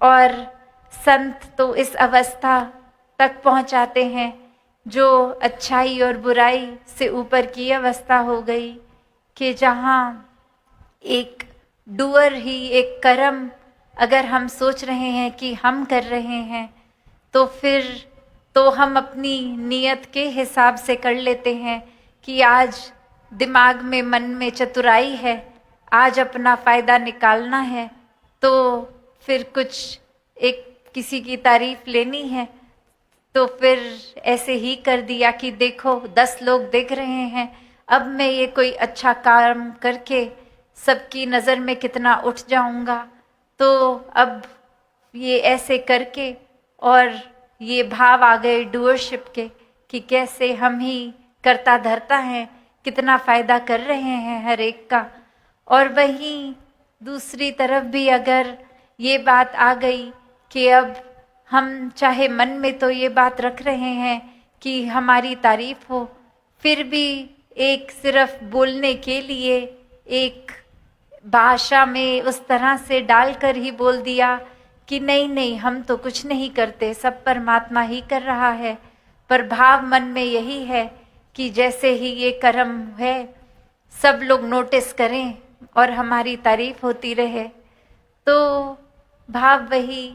और संत तो इस अवस्था तक पहुंचाते हैं जो अच्छाई और बुराई से ऊपर की अवस्था हो गई, कि जहाँ एक डूअर ही, एक कर्म अगर हम सोच रहे हैं कि हम कर रहे हैं, तो फिर तो हम अपनी नीयत के हिसाब से कर लेते हैं कि आज दिमाग में, मन में चतुराई है, आज अपना फ़ायदा निकालना है, तो फिर कुछ एक किसी की तारीफ लेनी है तो फिर ऐसे ही कर दिया कि देखो 10 लोग देख रहे हैं, अब मैं ये कोई अच्छा काम करके सबकी नज़र में कितना उठ जाऊंगा, तो अब ये ऐसे करके, और ये भाव आ गए डूअरशिप के कि कैसे हम ही करता धरता हैं, कितना फ़ायदा कर रहे हैं हर एक का। और वहीं दूसरी तरफ भी अगर ये बात आ गई कि अब हम चाहे मन में तो ये बात रख रहे हैं कि हमारी तारीफ हो, फिर भी एक सिर्फ बोलने के लिए एक भाषा में उस तरह से डालकर ही बोल दिया कि नहीं नहीं, हम तो कुछ नहीं करते, सब परमात्मा ही कर रहा है, पर भाव मन में यही है कि जैसे ही ये कर्म है सब लोग नोटिस करें और हमारी तारीफ होती रहे। तो भाव वही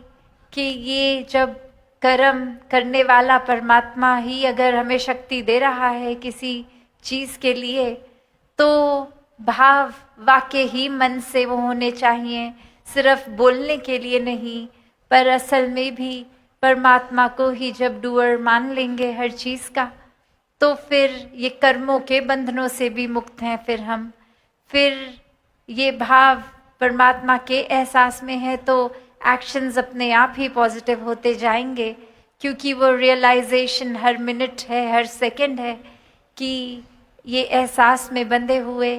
कि ये जब कर्म करने वाला परमात्मा ही अगर हमें शक्ति दे रहा है किसी चीज़ के लिए, तो भाव वाकई ही मन से वो होने चाहिए, सिर्फ बोलने के लिए नहीं, पर असल में भी परमात्मा को ही जब डूअर मान लेंगे हर चीज़ का, तो फिर ये कर्मों के बंधनों से भी मुक्त हैं फिर ये भाव परमात्मा के एहसास में है तो एक्शंस अपने आप ही पॉजिटिव होते जाएंगे, क्योंकि वो रियलाइजेशन हर मिनट है, हर सेकंड है कि ये एहसास में बंधे हुए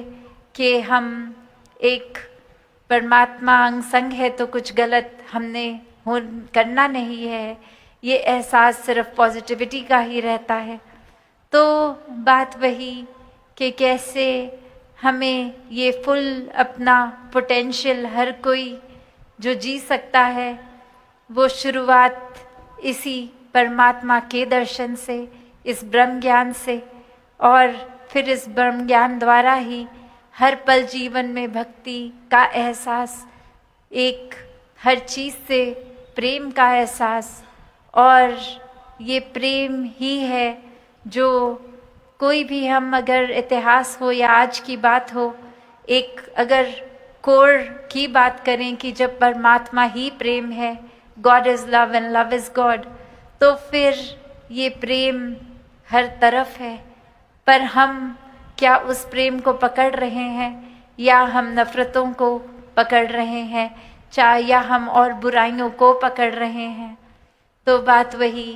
कि हम एक परमात्मा अंग संग है तो कुछ गलत हमने करना नहीं है, ये एहसास सिर्फ पॉजिटिविटी का ही रहता है। तो बात वही कि कैसे हमें ये फुल अपना पोटेंशियल हर कोई जो जी सकता है, वो शुरुआत इसी परमात्मा के दर्शन से, इस ब्रह्म ज्ञान से, और फिर इस ब्रह्म ज्ञान द्वारा ही हर पल जीवन में भक्ति का एहसास, एक हर चीज़ से प्रेम का एहसास, और ये प्रेम ही है जो कोई भी हम अगर इतिहास हो या आज की बात हो, एक अगर कोर की बात करें कि जब परमात्मा ही प्रेम है, God is love and love is God, तो फिर ये प्रेम हर तरफ है, पर हम क्या उस प्रेम को पकड़ रहे हैं या हम नफ़रतों को पकड़ रहे हैं, चाहे या हम और बुराइयों को पकड़ रहे हैं। तो बात वही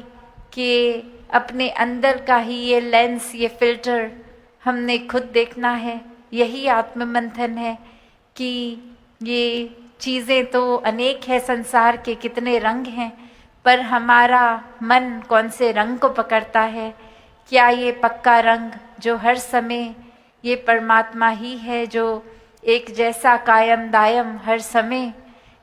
कि अपने अंदर का ही ये लेंस, ये फिल्टर हमने खुद देखना है, यही आत्ममंथन है कि ये चीज़ें तो अनेक है, संसार के कितने रंग हैं, पर हमारा मन कौन से रंग को पकड़ता है, क्या ये पक्का रंग जो हर समय ये परमात्मा ही है, जो एक जैसा कायम दायम हर समय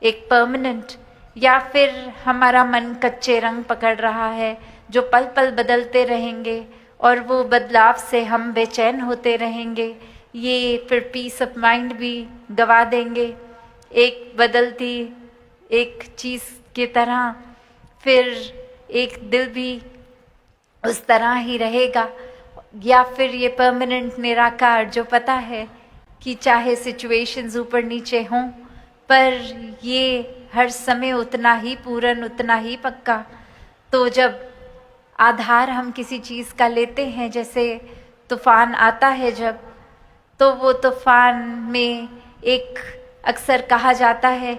एक परमानेंट, या फिर हमारा मन कच्चे रंग पकड़ रहा है जो पल पल बदलते रहेंगे और वो बदलाव से हम बेचैन होते रहेंगे, ये फिर पीस ऑफ माइंड भी गवा देंगे एक बदलती एक चीज़ की तरह, फिर एक दिल भी उस तरह ही रहेगा, या फिर ये परमानेंट निराकार जो पता है कि चाहे सिचुएशंस ऊपर नीचे हों, पर ये हर समय उतना ही पूर्ण, उतना ही पक्का। तो जब आधार हम किसी चीज़ का लेते हैं, जैसे तूफ़ान आता है जब, तो वो तूफ़ान में एक अक्सर कहा जाता है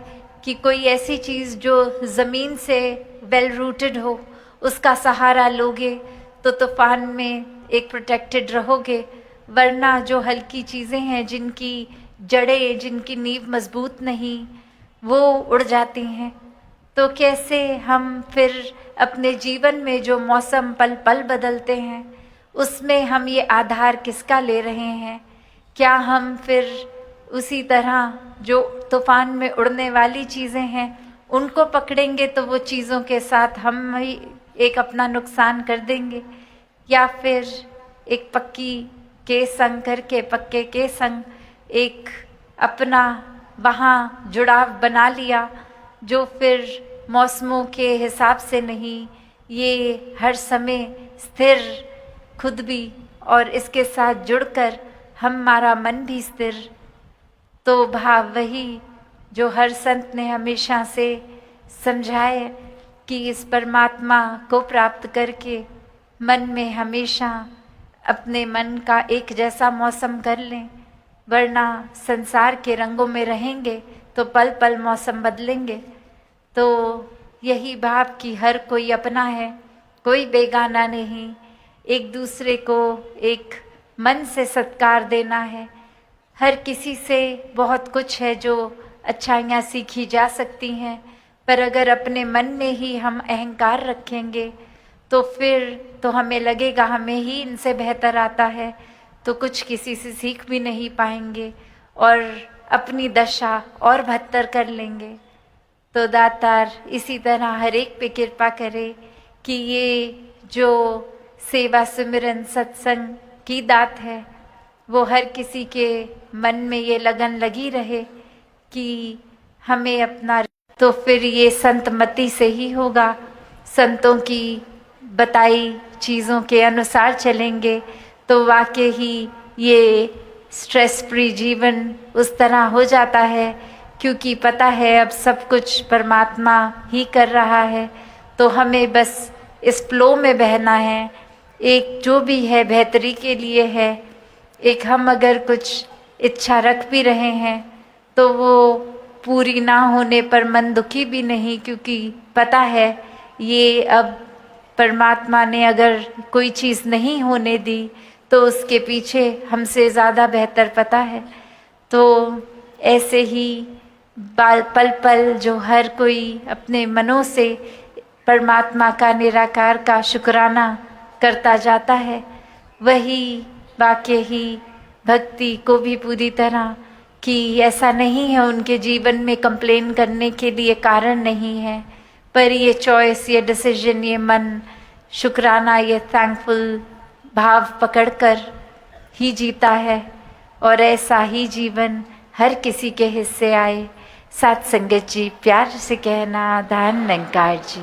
कि कोई ऐसी चीज़ जो ज़मीन से वेल रूटेड हो, उसका सहारा लोगे तो तूफ़ान में एक प्रोटेक्टेड रहोगे, वरना जो हल्की चीज़ें हैं, जिनकी जड़ें, जिनकी नींव मजबूत नहीं, वो उड़ जाती हैं। तो कैसे हम फिर अपने जीवन में जो मौसम पल पल बदलते हैं, उसमें हम ये आधार किसका ले रहे हैं? क्या हम फिर उसी तरह जो तूफ़ान में उड़ने वाली चीज़ें हैं उनको पकड़ेंगे तो वो चीज़ों के साथ हम ही एक अपना नुकसान कर देंगे, या फिर एक पक्की के संग करके पक्के के संग एक अपना वहाँ जुड़ाव बना लिया, जो फिर मौसमों के हिसाब से नहीं, ये हर समय स्थिर खुद भी और इसके साथ जुड़कर हमारा मन भी स्थिर। तो भाव वही जो हर संत ने हमेशा से समझाए कि इस परमात्मा को प्राप्त करके मन में हमेशा अपने मन का एक जैसा मौसम कर लें, वरना संसार के रंगों में रहेंगे तो पल पल मौसम बदलेंगे। तो यही भाव कि हर कोई अपना है, कोई बेगाना नहीं, एक दूसरे को एक मन से सत्कार देना है। हर किसी से बहुत कुछ है जो अच्छाइयाँ सीखी जा सकती हैं, पर अगर अपने मन में ही हम अहंकार रखेंगे तो फिर तो हमें लगेगा हमें ही इनसे बेहतर आता है, तो कुछ किसी से सीख भी नहीं पाएंगे और अपनी दशा और बदतर कर लेंगे। तो दातार इसी तरह हर एक पे कृपा करे कि ये जो सेवा सिमरन सत्संग की दात है वो हर किसी के मन में ये लगन लगी रहे कि हमें अपना, तो फिर ये संतमति से ही होगा। संतों की बताई चीज़ों के अनुसार चलेंगे तो वाकई ही ये स्ट्रेस फ्री जीवन उस तरह हो जाता है, क्योंकि पता है अब सब कुछ परमात्मा ही कर रहा है, तो हमें बस इस फ्लो में बहना है। एक जो भी है बेहतरी के लिए है। एक हम अगर कुछ इच्छा रख भी रहे हैं तो वो पूरी ना होने पर मन दुखी भी नहीं, क्योंकि पता है ये अब परमात्मा ने अगर कोई चीज़ नहीं होने दी तो उसके पीछे हमसे ज़्यादा बेहतर पता है। तो ऐसे ही पल पल जो हर कोई अपने मनों से परमात्मा का निराकार का शुक्राना करता जाता है, वही वाकई ही भक्ति को भी पूरी तरह कि ऐसा नहीं है उनके जीवन में कंप्लेन करने के लिए कारण नहीं है, पर ये चॉइस, ये डिसीजन, ये मन शुक्राना, ये थैंकफुल भाव पकड़कर ही जीता है। और ऐसा ही जीवन हर किसी के हिस्से आए। साथ संगत जी प्यार से कहना, धन निरंकार जी।